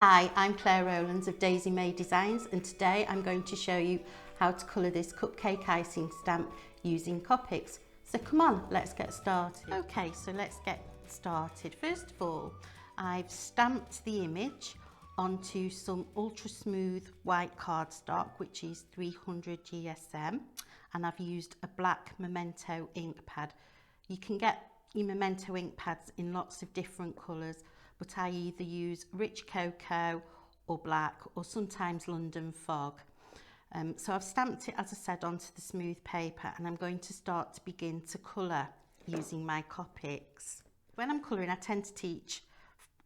Hi, I'm Clare Rowlands of Daisy May Designs, and today I'm going to show you how to colour this cupcake icing stamp using Copics. So come on, let's get started. Okay, so let's get started. First of all, I've stamped the image onto some ultra smooth white cardstock, which is 300 GSM, and I've used a black Memento ink pad. You can get your Memento ink pads in lots of different colours, but I either use rich cocoa or black, or sometimes London fog. So I've stamped it, as I said, onto the smooth paper, and I'm going to start to begin to colour using my Copics. When I'm colouring, I tend to teach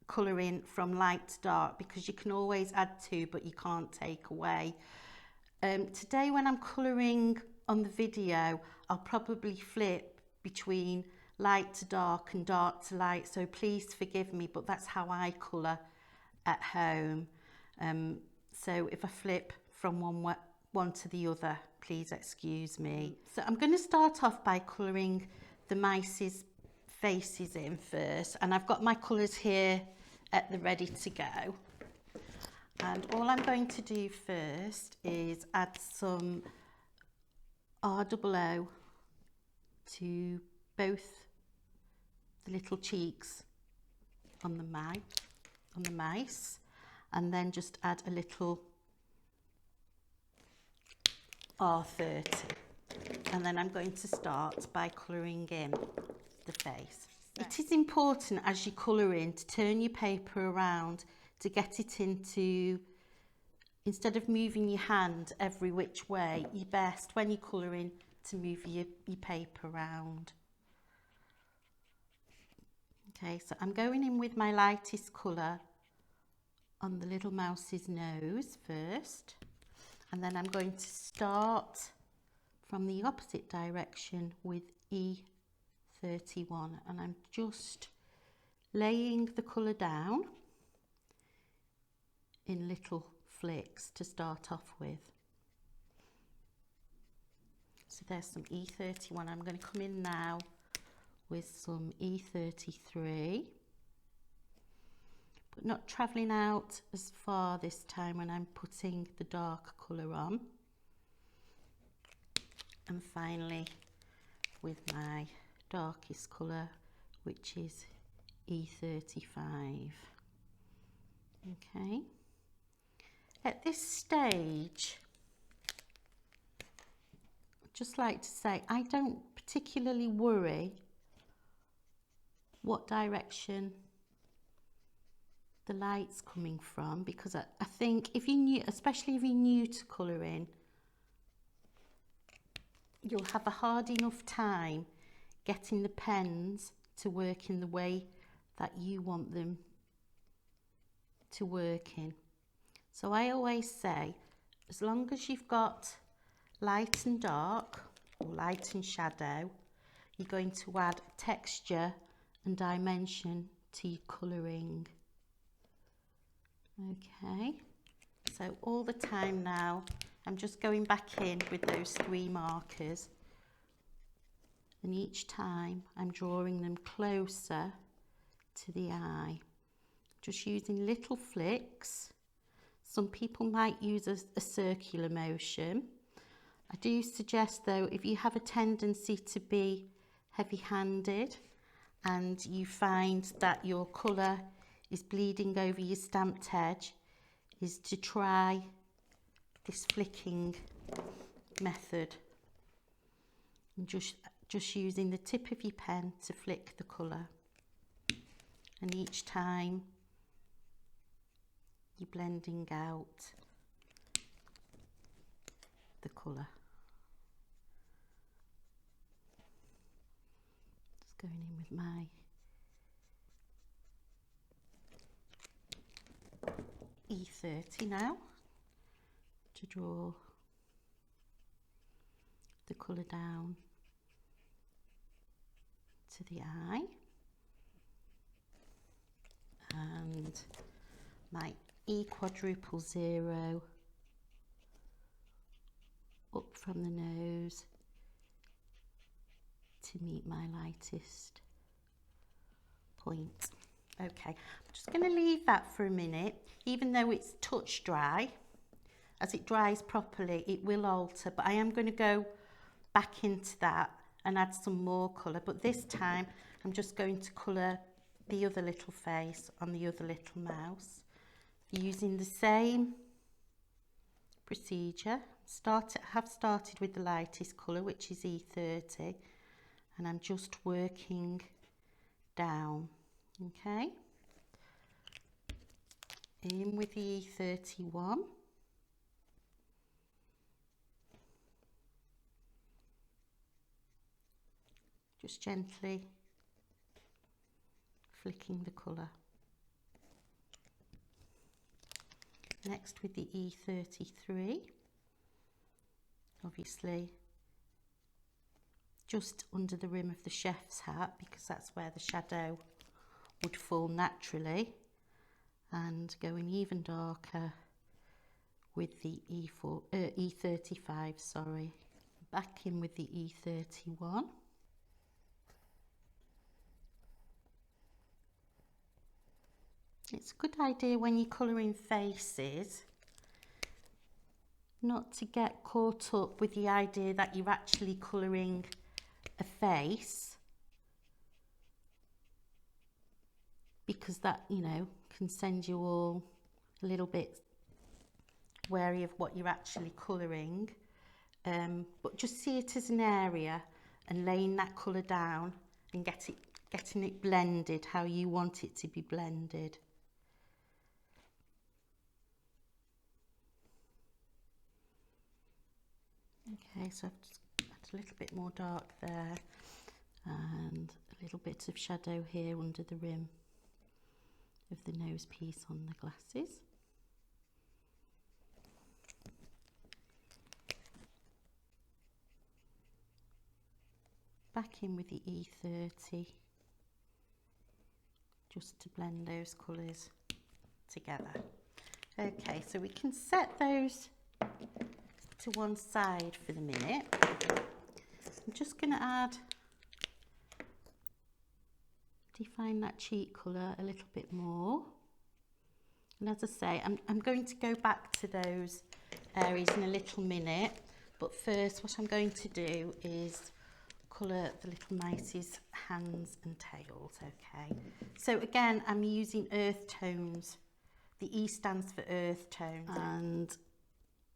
colouring from light to dark because you can always add to, but you can't take away. Today when I'm colouring on the video, I'll probably flip between light to dark and dark to light, so please forgive me, but that's how I colour at home. So if I flip from one to the other, please excuse me. So I'm going to start off by colouring the mice's faces in first, and I've got my colours here at the ready to go. And all I'm going to do first is add some ROO to both the little cheeks on the mice, and then just add a little R30, and then I'm going to start by colouring in the face. It is important as you colour in to turn your paper around to get it into, instead of moving your hand every which way, you're best when you're colouring to move your paper around. Okay, so I'm going in with my lightest colour on the little mouse's nose first, and then I'm going to start from the opposite direction with E31, and I'm just laying the colour down in little flicks to start off with. So there's some E31. I'm going to come in now with some E33, but not travelling out as far this time when I'm putting the dark colour on. And finally with my darkest colour, which is E35. Okay. At this stage, I'd just like to say I don't particularly worry what direction the light's coming from, because I think if you're new, especially if you're new to colouring, you'll have a hard enough time getting the pens to work in the way that you want them to work in. So I always say, as long as you've got light and dark, or light and shadow, you're going to add texture and dimension to your colouring. Okay, so all the time now I'm just going back in with those 3 markers, and each time I'm drawing them closer to the eye, just using little flicks. Some people might use a circular motion. I do suggest though, if you have a tendency to be heavy-handed and you find that your colour is bleeding over your stamped edge, is to try this flicking method, and just using the tip of your pen to flick the colour, and each time you're blending out the colour. Just going in with my E30 now to draw the colour down to the eye, and my E_0 up from the nose to meet my lightest point. Okay, I'm just going to leave that for a minute, even though it's touch dry. As it dries properly, it will alter, but I am going to go back into that and add some more colour, but this time I'm just going to colour the other little face on the other little mouse using the same procedure. I have started with the lightest colour, which is E30, and I'm just working down. Okay, in with the E31, just gently flicking the colour. Next with the E33, obviously just under the rim of the chef's hat, because that's where the shadow would fall naturally, and going even darker with the E35, sorry. Back in with the E31. It's a good idea when you're colouring faces not to get caught up with the idea that you're actually colouring a face, because that, you know, can send you all a little bit wary of what you're actually colouring. But just see it as an area and laying that colour down and getting it blended how you want it to be blended. Okay, so I've just add a little bit more dark there and a little bit of shadow here under the rim of the nose piece on the glasses. Back in with the E30, just to blend those colours together. Okay, so we can set those to one side for the minute. I'm just going to define that cheek colour a little bit more. And as I say, I'm going to go back to those areas in a little minute, but first what I'm going to do is colour the little mouse's hands and tails. Okay, so again I'm using earth tones. The E stands for earth tones, and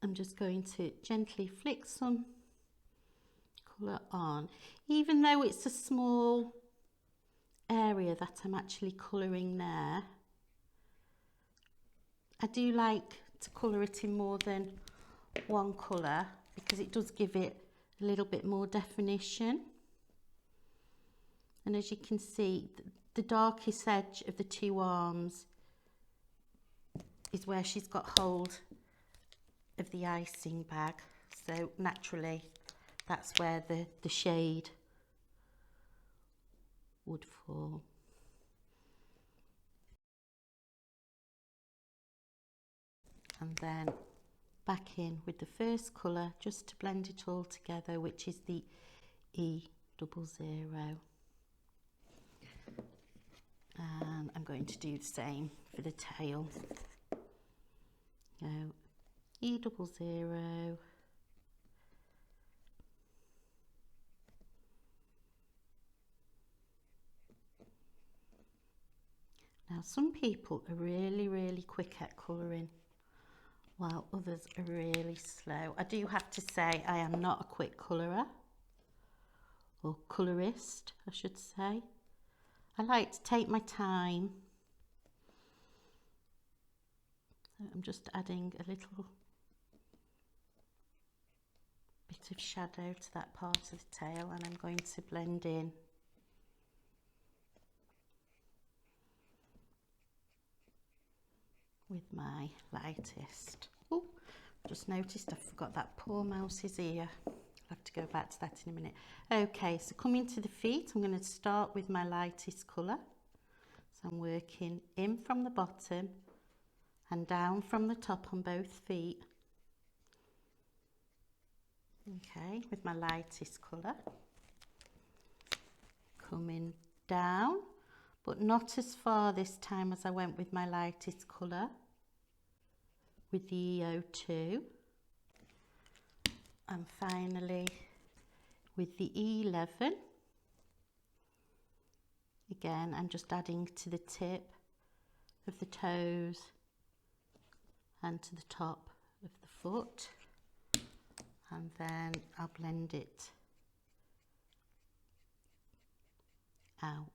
I'm just going to gently flick some colour on, even though it's a small area that I'm actually colouring there. I do like to colour it in more than one colour because it does give it a little bit more definition. And as you can see, the darkest edge of the two arms is where she's got hold of the icing bag, so naturally that's where the shade would fall. And then back in with the first colour just to blend it all together, which is the E00. And I'm going to do the same for the tail. So E00. Now some people are really quick at colouring, while others are really slow. I do have to say I am not a quick colourer, or colourist I should say. I like to take my time. So I'm just adding a little bit of shadow to that part of the tail, and I'm going to blend in with my lightest. Oh, just noticed I forgot that poor mouse's ear. I'll have to go back to that in a minute. Okay, so coming to the feet, I'm going to start with my lightest colour. So I'm working in from the bottom and down from the top on both feet. Okay, with my lightest colour. Coming down, but not as far this time as I went with my lightest colour, with the EO2. And finally with the E11, again I'm just adding to the tip of the toes and to the top of the foot, and then I'll blend it out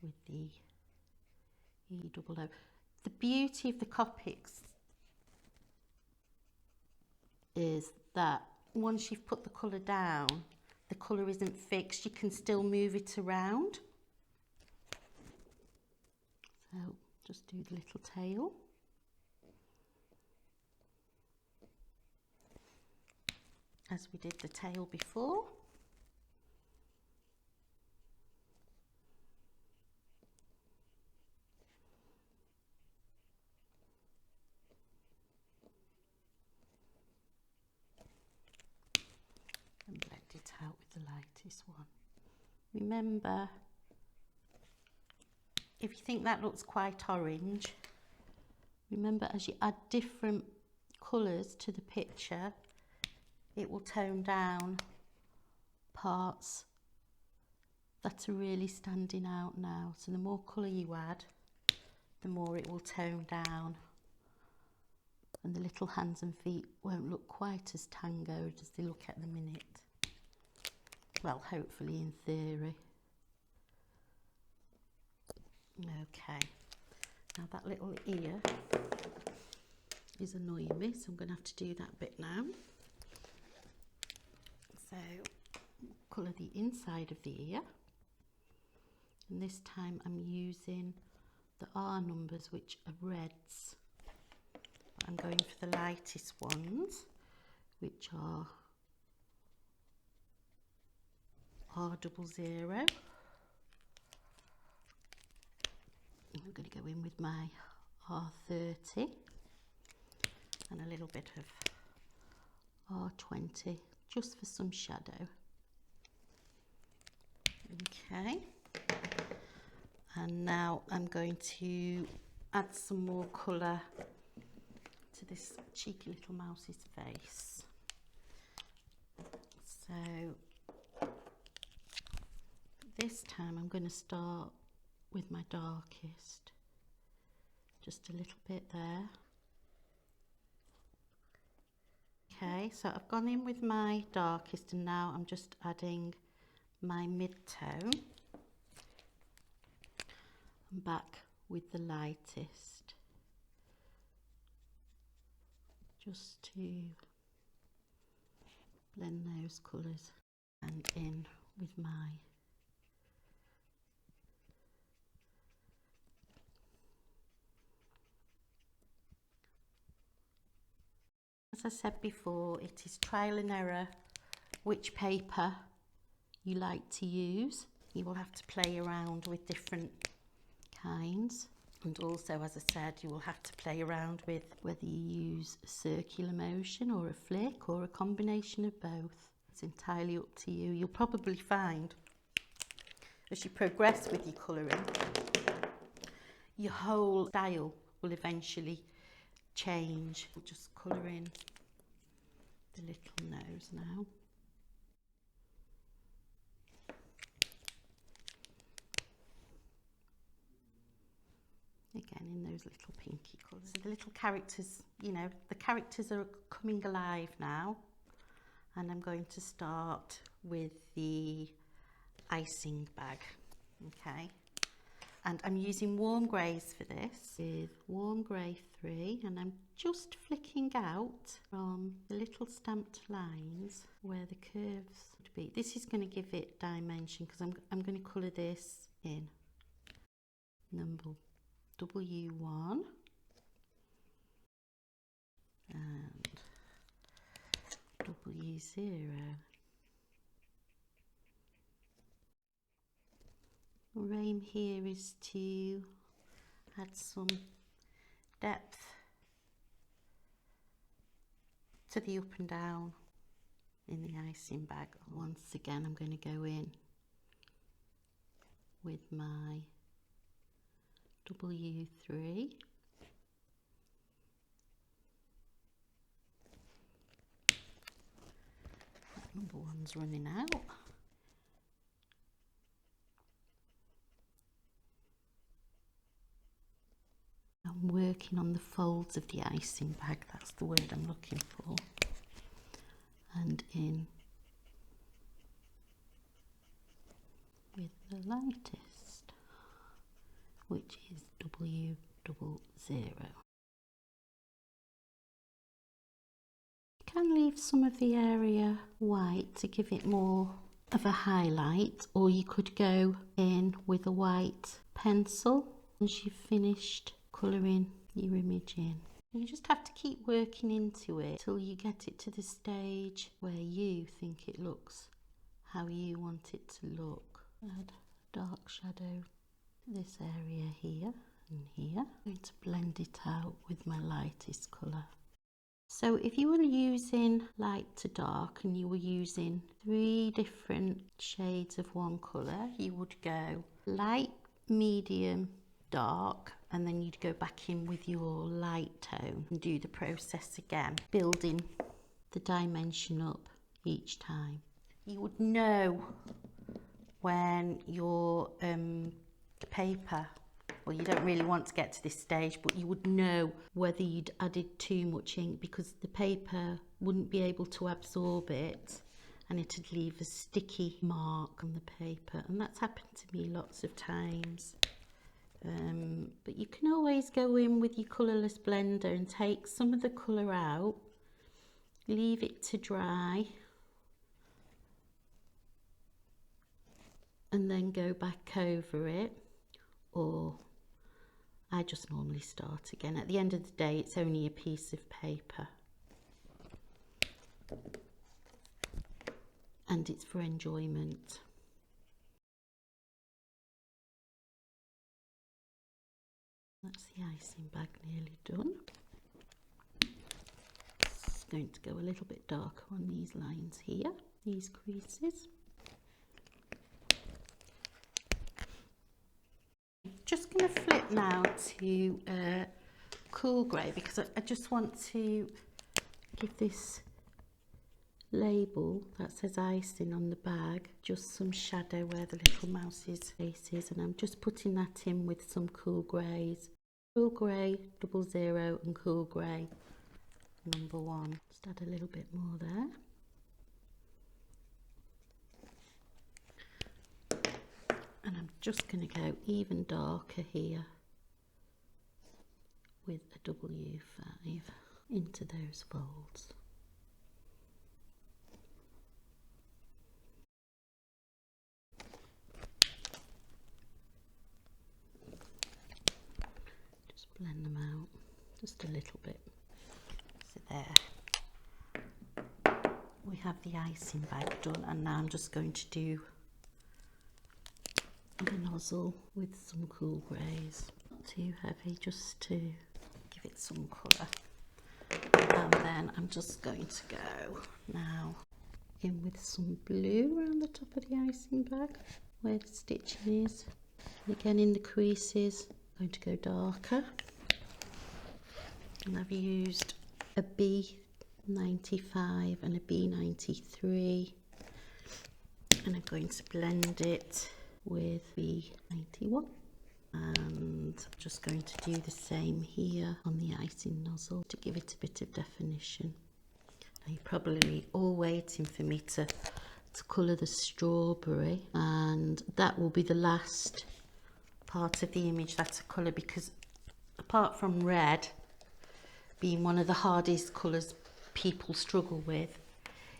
with the E00. The beauty of the Copics is that once you've put the colour down, the colour isn't fixed, you can still move it around. So just do the little tail. As we did the tail before. And blend it out with the lightest one. Remember, if you think that looks quite orange, remember as you add different colours to the picture, it will tone down parts that are really standing out now. So the more colour you add, the more it will tone down, and the little hands and feet won't look quite as tangoed as they look at the minute. Well, hopefully, in theory. Okay, now that little ear is annoying me, so I'm going to have to do that bit now. So, colour the inside of the ear, and this time I'm using the R numbers, which are reds. I'm going for the lightest ones, which are R00. I'm going to go in with my R30 and a little bit of R20 just for some shadow. Okay, and now I'm going to add some more colour to this cheeky little mouse's face. So this time I'm going to start with my darkest, just a little bit there. Okay, so I've gone in with my darkest and now I'm just adding my mid-tone and back with the lightest, just to blend those colours, and in with my as I said before, it is trial and error which paper you like to use. You will have to play around with different kinds, and also, as I said, you will have to play around with whether you use a circular motion or a flick or a combination of both. It's entirely up to you. You'll probably find as you progress with your colouring, your whole style will eventually change. We'll just colour in the little nose now. Again, in those little pinky colours. So the little characters, you know, the characters are coming alive now. And I'm going to start with the icing bag, okay? And I'm using warm greys for this, with warm grey 3, and I'm just flicking out from the little stamped lines where the curves would be. This is going to give it dimension, because I'm going to colour this in number W1 and W0. Our aim here is to add some depth to the up and down in the icing bag. Once again, I'm going to go in with my W3. That number one's running out. I'm working on the folds of the icing bag, that's the word I'm looking for. And in with the lightest, which is W00. You can leave some of the area white to give it more of a highlight, or you could go in with a white pencil once you've finished colouring your image in. You just have to keep working into it till you get it to the stage where you think it looks how you want it to look. Add dark shadow to this area here and here. I'm going to blend it out with my lightest colour. So if you were using light to dark and you were using 3 different shades of one colour, you would go light, medium, dark, and then you'd go back in with your light tone and do the process again, building the dimension up each time. You would know when your paper, well, you don't really want to get to this stage, but you would know whether you'd added too much ink, because the paper wouldn't be able to absorb it and it'd leave a sticky mark on the paper, and that's happened to me lots of times. But you can always go in with your colourless blender and take some of the colour out, leave it to dry, and then go back over it. Or I just normally start again. At the end of the day, it's only a piece of paper, and it's for enjoyment. That's the icing bag nearly done. It's going to go a little bit darker on these lines here, these creases. Just going to flip now to cool grey, because I just want to give this label that says icing on the bag just some shadow where the little mouse's face is, and I'm just putting that in with some cool greys. Cool grey 00 and cool grey number 1. Just add a little bit more there. And I'm just going to go even darker here with a W5 into those folds. Just blend them out just a little bit. So there. We have the icing bag done, and now I'm just going to do the nozzle with some cool greys. Not too heavy, just to give it some colour. And then I'm just going to go now in with some blue around the top of the icing bag where the stitching is. And again in the creases, I'm going to go darker. And I've used a B95 and a B93. And I'm going to blend it with B91, and I'm just going to do the same here on the icing nozzle to give it a bit of definition. Now you're probably all waiting for me to colour the strawberry, and that will be the last part of the image that I colour, because apart from red being one of the hardest colours people struggle with,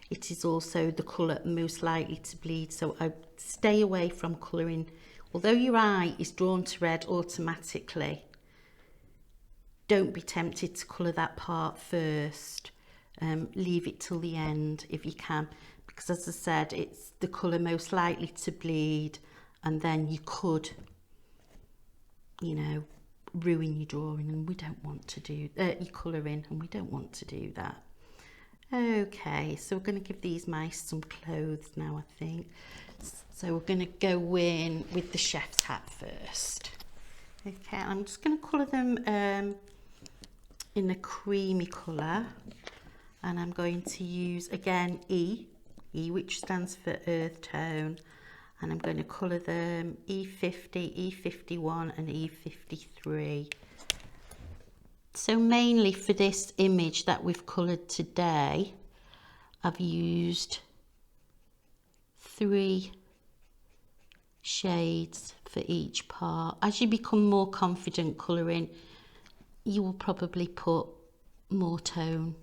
it is also the colour most likely to bleed, so I stay away from colouring. Although your eye is drawn to red automatically, don't be tempted to colour that part first. Leave it till the end if you can, because as I said, it's the colour most likely to bleed, and then you could, you know, ruin your drawing, and we don't want to do your colouring, and we don't want to do that. Okay, so we're going to give these mice some clothes now, I think. So we're going to go in with the chef's hat first. Okay, I'm just going to colour them in a creamy colour, and I'm going to use again E, which stands for earth tone, and I'm going to colour them E50, E51 and E53. So mainly for this image that we've coloured today, I've used 3 shades for each part. As you become more confident colouring, you will probably put more tone,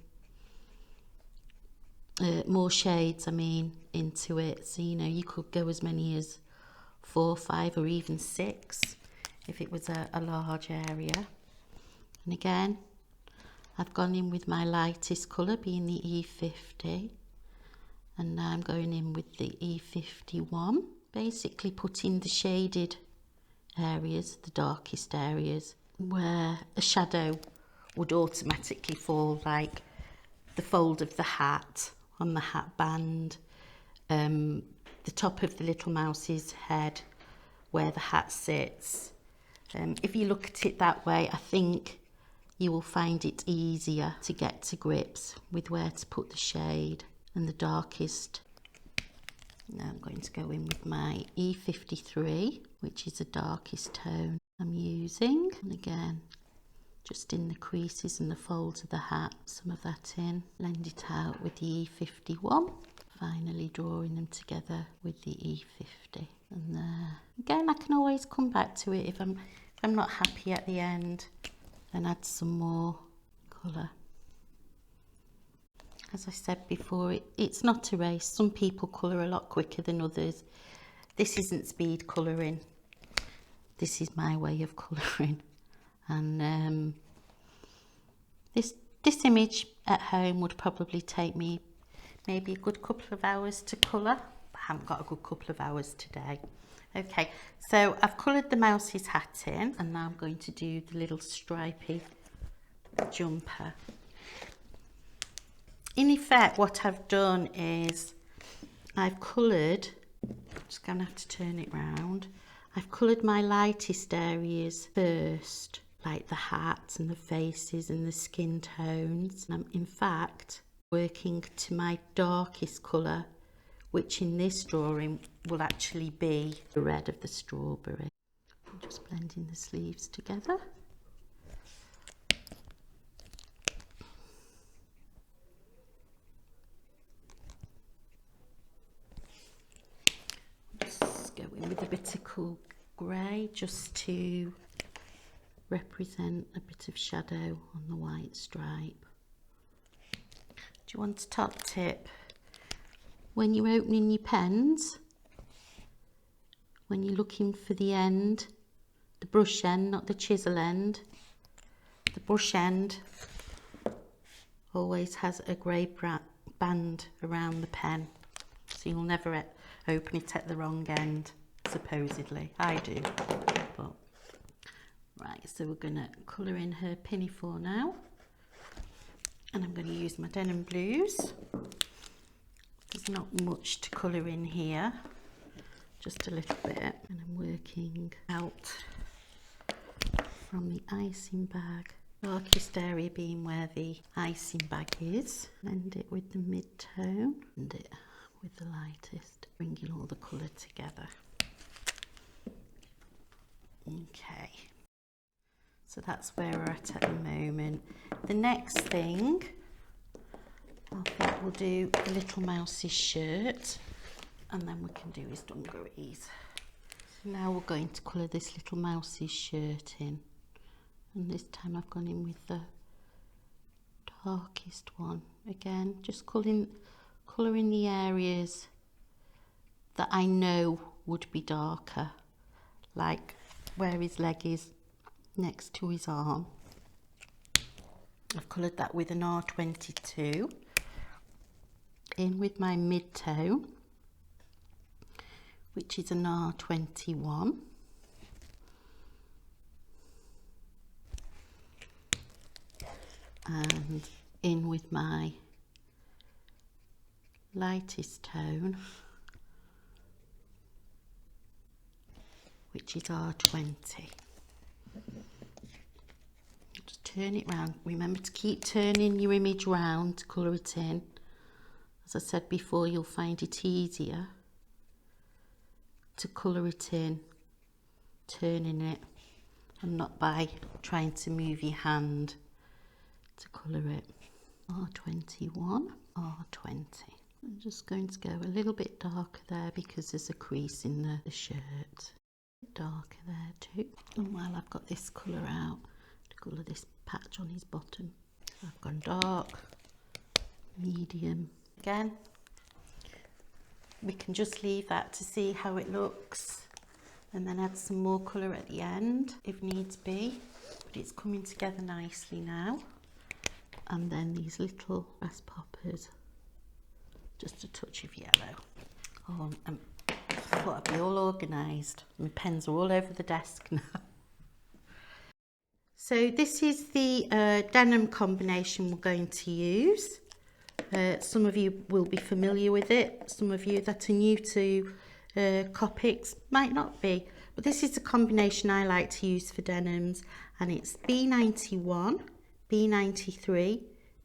more shades I mean, into it. So you know, you could go as many as 4, 5 or even 6 if it was a large area. And again, I've gone in with my lightest colour, being the E50, and now I'm going in with the E51, basically putting the shaded areas, the darkest areas, where a shadow would automatically fall, like the fold of the hat on the hat band, the top of the little mouse's head where the hat sits. If you look at it that way, I think you will find it easier to get to grips with where to put the shade and the darkest. Now I'm going to go in with my E53, which is the darkest tone I'm using. And again, just in the creases and the folds of the hat, some of that in. Blend it out with the E51. Finally drawing them together with the E50. And there. Again, I can always come back to it if I'm not happy at the end, and add some more colour. As I said before, it's not a race. Some people colour a lot quicker than others. This isn't speed colouring. This is my way of colouring. And this image at home would probably take me maybe a good couple of hours to colour. I haven't got a good couple of hours today. Okay, so I've coloured the mouse's hat in, and now I'm going to do the little stripy jumper. In effect, what I've done is I've coloured, I'm just going to have to turn it round, I've coloured my lightest areas first, like the hat and the faces and the skin tones. And I'm in fact working to my darkest colour, which in this drawing will actually be the red of the strawberry. I'm just blending the sleeves together. Just go in with a bit of cool grey just to represent a bit of shadow on the white stripe. Do you want a top tip? When you're opening your pens, when you're looking for the end, the brush end, not the chisel end, the brush end always has a grey band around the pen, so you'll never open it at the wrong end, supposedly. I do. But right, so we're going to colour in her pinafore now, and I'm going to use my denim blues. There's not much to colour in here, just a little bit, and I'm working out from the icing bag, darkest area being where the icing bag is. Blend it with the mid-tone and it with the lightest, bringing all the colour together. Okay, so that's where we're at the moment. The next thing, I think we'll do the little mouse's shirt, and then we can do his dungarees. So now we're going to colour this little mouse's shirt in, and this time I've gone in with the darkest one. Again, just colouring the areas that I know would be darker, like where his leg is next to his arm. I've coloured that with an R22. In with my mid-tone, which is an R21. And in with my lightest tone, which is R20. Just turn it round. Remember to keep turning your image round to colour it in. As I said before, you'll find it easier to colour it in, turning it, and not by trying to move your hand to colour it. R21, R20. I'm just going to go a little bit darker there because there's a crease in the shirt. Darker there too. And while I've got this colour out, to colour this patch on his bottom, I've gone dark, medium. Again, we can just leave that to see how it looks and then add some more colour at the end if needs be. But it's coming together nicely now. And then these little grass poppers, just a touch of yellow. Oh, I thought I'd be all organised. My pens are all over the desk now. So this is the denim combination we're going to use. Some of you will be familiar with it. Some of you that are new to Copics might not be. But this is the combination I like to use for denims. And it's B91, B93,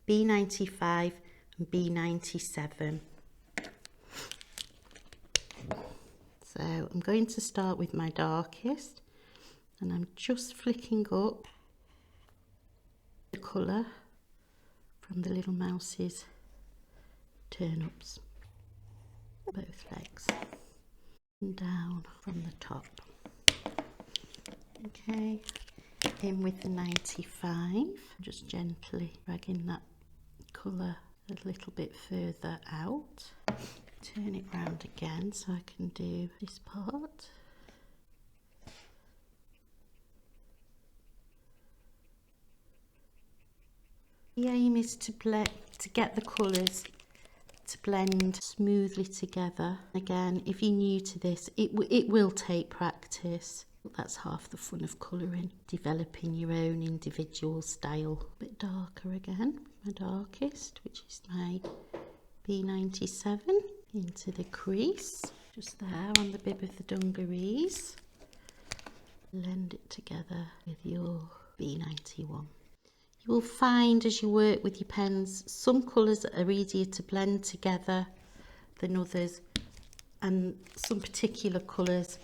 B95 and B97. So I'm going to start with my darkest and I'm just flicking up the colour from the little mouse's turn-ups, both legs, and down from the top. Okay, in with the 95, just gently dragging that colour a little bit further out. Turn it round again so I can do this part. The aim is to get the colours to blend smoothly together. Again, if you're new to this, it will take practice. That's half the fun of colouring, developing your own individual style. A bit darker again, my darkest, which is my B97, into the crease, just there on the bib of the dungarees. Blend it together with your B91. You will find as you work with your pens, some colours are easier to blend together than others, and some particular colours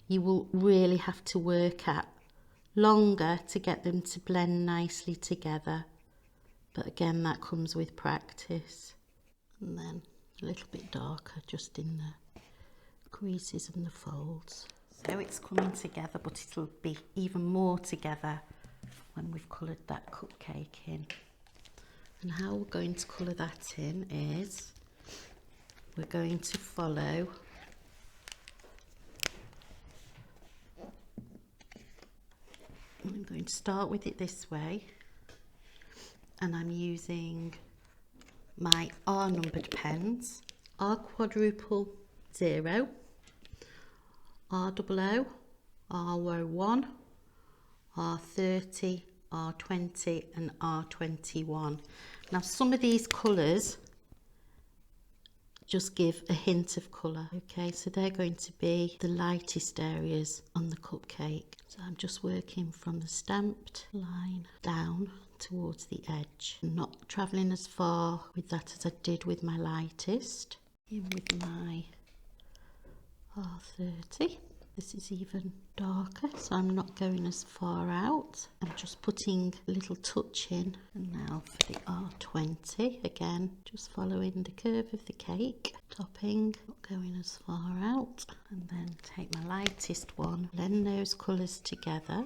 you will really have to work at longer to get them to blend nicely together. But again, that comes with practice. And then a little bit darker just in the creases and the folds. So it's coming together, but it'll be even more together when we've coloured that cupcake in. And how we're going to colour that in is we're going to follow I'm going to start with it this way, and I'm using my R numbered pens, R quadruple 0, R00, R01, R30, R20 and R21. Now some of these colours just give a hint of colour, okay, so they're going to be the lightest areas on the cupcake. So I'm just working from the stamped line down towards the edge, not travelling as far with that as I did with my lightest. In with my R30. This is even darker, so I'm not going as far out. I'm just putting a little touch in. And now for the R20, again, just following the curve of the cake, topping, not going as far out. And then take my lightest one, blend those colours together.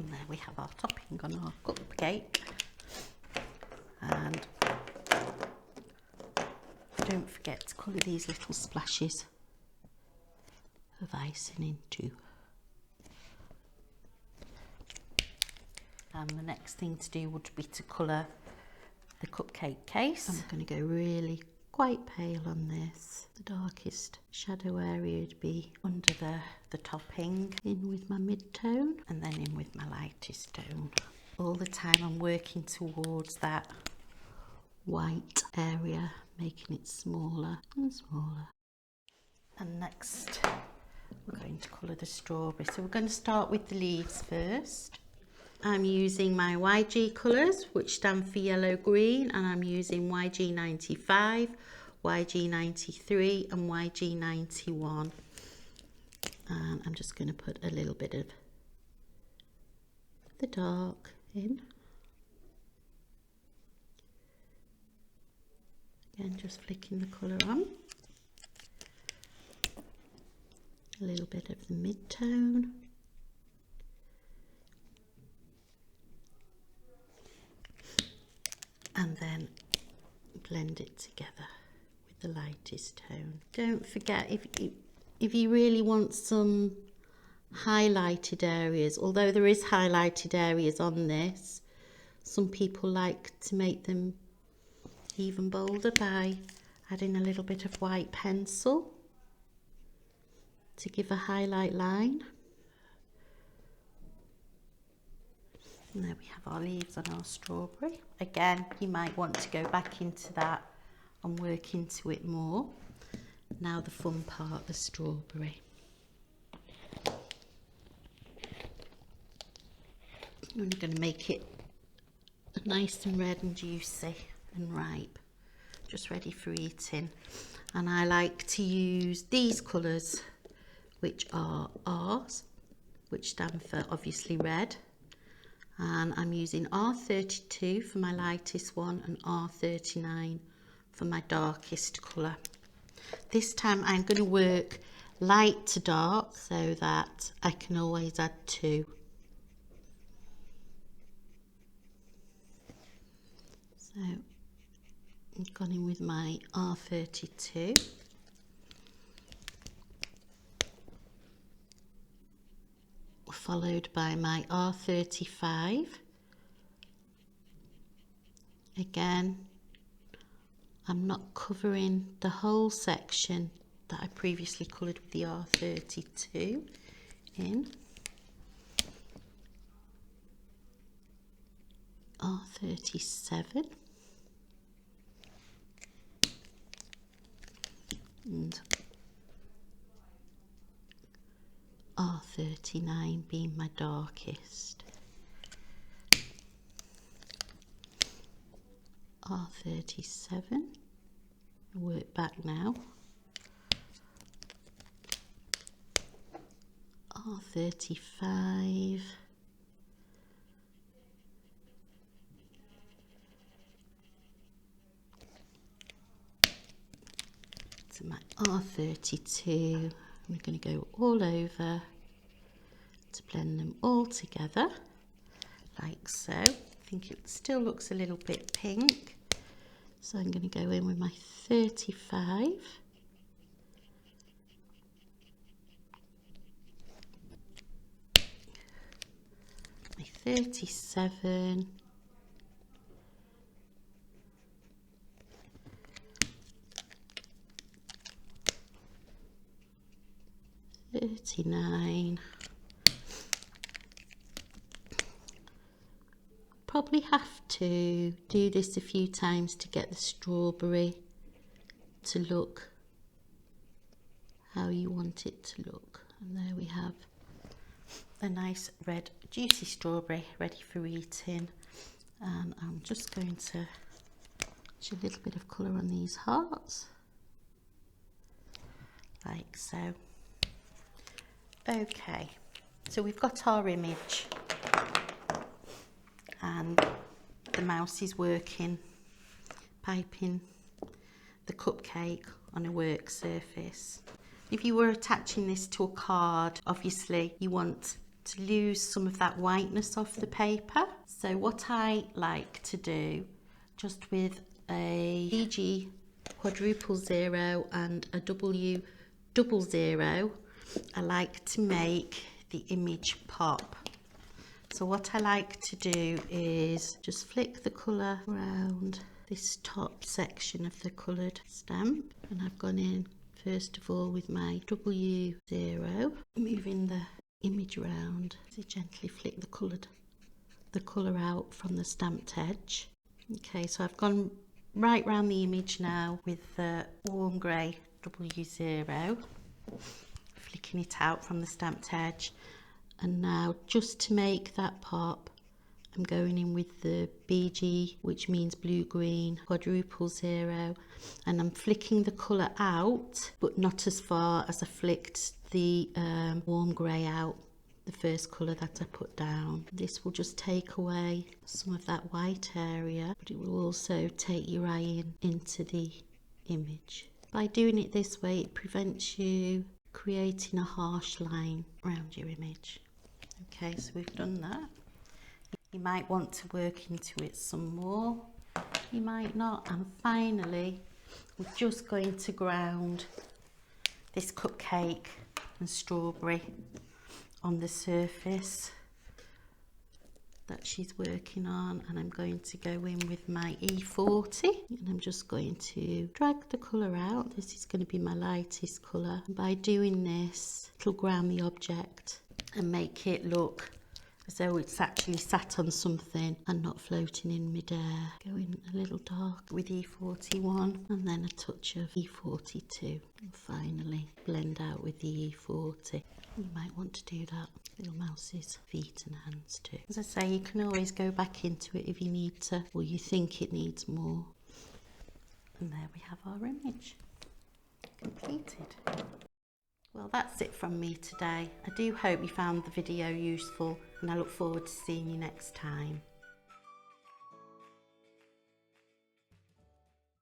And there we have our topping on our cupcake. And don't forget to colour these little splashes of icing in too. And the next thing to do would be to colour the cupcake case. I'm going to go really quite pale on this. The darkest shadow area would be under the topping. In with my mid-tone and then in with my lightest tone. All the time I'm working towards that white area, making it smaller and smaller. And next we're going to colour the strawberry. So we're going to start with the leaves first. I'm using my YG colours, which stand for yellow green, and I'm using YG 95, YG 93 and YG 91. And I'm just going to put a little bit of the dark in. Again, just flicking the colour on. A little bit of the mid-tone. And then blend it together with the lightest tone. Don't forget, if you really want some highlighted areas, although there is highlighted areas on this, some people like to make them even bolder by adding a little bit of white pencil to give a highlight line. And there we have our leaves on our strawberry. Again, you might want to go back into that and work into it more. Now the fun part, the strawberry. I'm going to make it nice and red and juicy and ripe, just ready for eating. And I like to use these colours, which are R's, which stand for obviously red. And I'm using R32 for my lightest one and R39 for my darkest colour. This time I'm going to work light to dark so that I can always add two. So I've gone in with my R32. Followed by my R35. Again, I'm not covering the whole section that I previously coloured with the R32 in. R37 and R39 being my darkest. R37, work back now. R35, to my R32. I'm going to go all over to blend them all together like so. I think it still looks a little bit pink, so I'm going to go in with my 35, my 37, $39. Probably have to do this a few times to get the strawberry to look how you want it to look. And there we have a nice red juicy strawberry ready for eating. And I'm just going to add a little bit of colour on these hearts like so. Okay, so we've got our image and the mouse is working, piping the cupcake on a work surface. If you were attaching this to a card, obviously you want to lose some of that whiteness off the paper. So what I like to do, just with a PG quadruple zero and a W double zero, I like to make the image pop. So what I like to do is just flick the colour around this top section of the coloured stamp, and I've gone in first of all with my W0, moving the image around to gently flick the colour out from the stamped edge. Okay, so I've gone right round the image now with the warm grey W0, flicking it out from the stamped edge. And now, just to make that pop, I'm going in with the BG, which means blue-green, quadruple zero, and I'm flicking the colour out, but not as far as I flicked the warm grey out, the first colour that I put down. This will just take away some of that white area, but it will also take your eye into the image. By doing it this way, it prevents you creating a harsh line around your image. Okay, so we've done that. You might want to work into it some more, you might not. And finally, we're just going to ground this cupcake and strawberry on the surface that she's working on, and I'm going to go in with my E40, and I'm just going to drag the colour out. This is going to be my lightest colour. By doing this, it'll ground the object and make it look as though it's actually sat on something and not floating in midair. Go in a little dark with E41 and then a touch of E42, and finally blend out with the E40. You might want to do that little mouse's feet and hands too. As I say, you can always go back into it if you need to, or you think it needs more. And there we have our image completed. Well, that's it from me today. I do hope you found the video useful, and I look forward to seeing you next time.